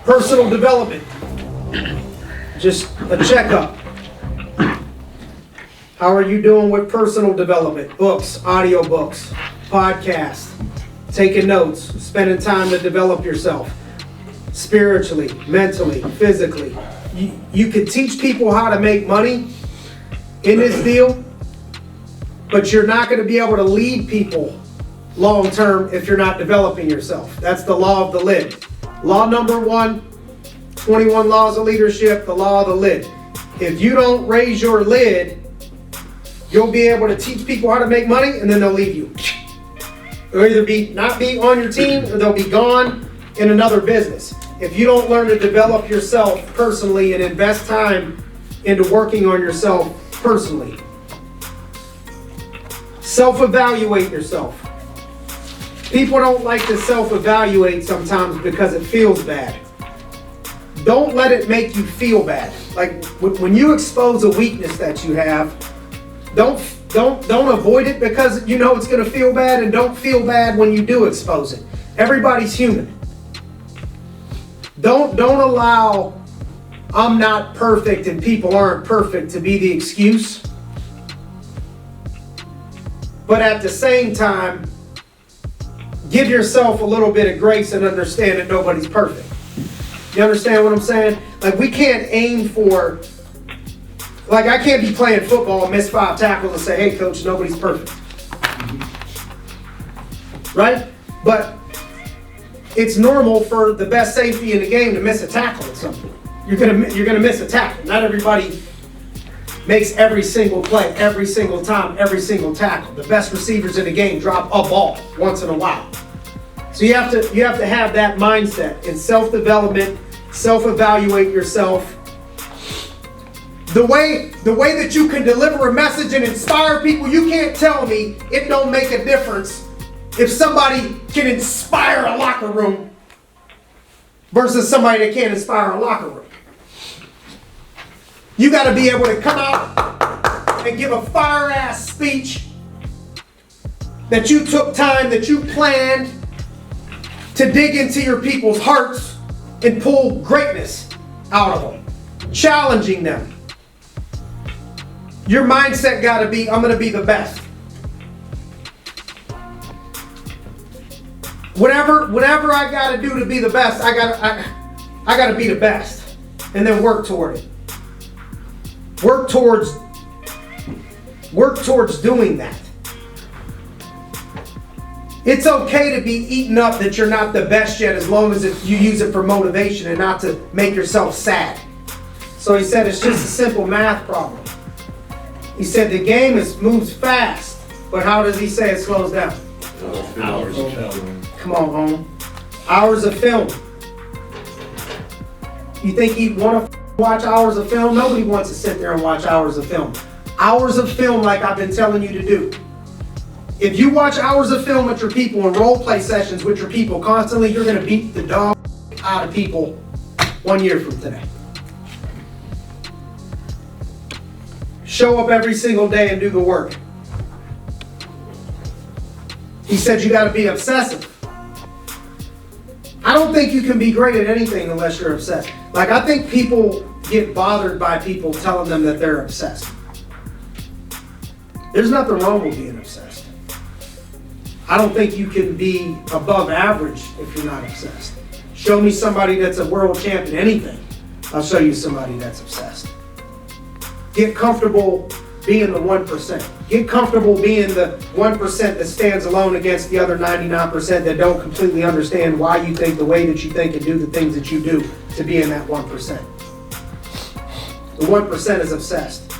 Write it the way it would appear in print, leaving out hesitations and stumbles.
Personal development. Just a checkup. How are you doing with personal development? Books, audio books, podcasts, taking notes, spending time to develop yourself. Spiritually, mentally, physically. You can teach people how to make money in this deal, but you're not going to be able to lead people long term if you're not developing yourself. That's the law of the lid. Law number 1, 21 laws of leadership, the law of the lid. If you don't raise your lid, you'll be able to teach people how to make money and then they'll leave you. They'll either not be on your team or they'll be gone in another business. If you don't learn to develop yourself personally and invest time into working on yourself personally. Self-evaluate yourself. People don't like to self-evaluate sometimes because it feels bad. Don't let it make you feel bad. Like when you expose a weakness that you have, don't avoid it because you know it's going to feel bad, and don't feel bad when you do expose it. Everybody's human. Don't allow I'm not perfect and people aren't perfect to be the excuse. But at the same time, give yourself a little bit of grace and understand that nobody's perfect. You understand what I'm saying? Like, we can't aim for, like, I can't be playing football and miss 5 tackles and say, hey coach, nobody's perfect. Right? But it's normal for the best safety in the game to miss a tackle or something. You're gonna miss a tackle. Not everybody makes every single play, every single time, every single tackle. The best receivers in the game drop a ball once in a while. So you have to have that mindset in self-development, self-evaluate yourself. The way that you can deliver a message and inspire people, you can't tell me it don't make a difference if somebody can inspire a locker room versus somebody that can't inspire a locker room. You got to be able to come out and give a fire-ass speech that you took time, that you planned to dig into your people's hearts and pull greatness out of them, challenging them. Your mindset got to be, I'm going to be the best. Whatever I got to do to be the best, I got to be the best, and then work toward it. Work towards doing that. It's okay to be eaten up that you're not the best yet, as long as you use it for motivation and not to make yourself sad. So he said it's just a simple math problem. He said the game moves fast, but how does he say it slows down? Hours of film. Come on, home. Hours of film. You think you'd want to watch hours of film? Nobody wants to sit there and watch hours of film. Hours of film, like I've been telling you to do. If you watch hours of film with your people and role play sessions with your people constantly, you're going to beat the dog out of people 1 year from today. Show up every single day and do the work. He said you got to be obsessive. I don't think you can be great at anything unless you're obsessed. Like, I think people get bothered by people telling them that they're obsessed. There's nothing wrong with being obsessed. I don't think you can be above average if you're not obsessed. Show me somebody that's a world champion, anything. I'll show you somebody that's obsessed. Get comfortable being the 1%. Get comfortable being the 1% that stands alone against the other 99% that don't completely understand why you think the way that you think and do the things that you do to be in that 1%. The 1% is obsessed.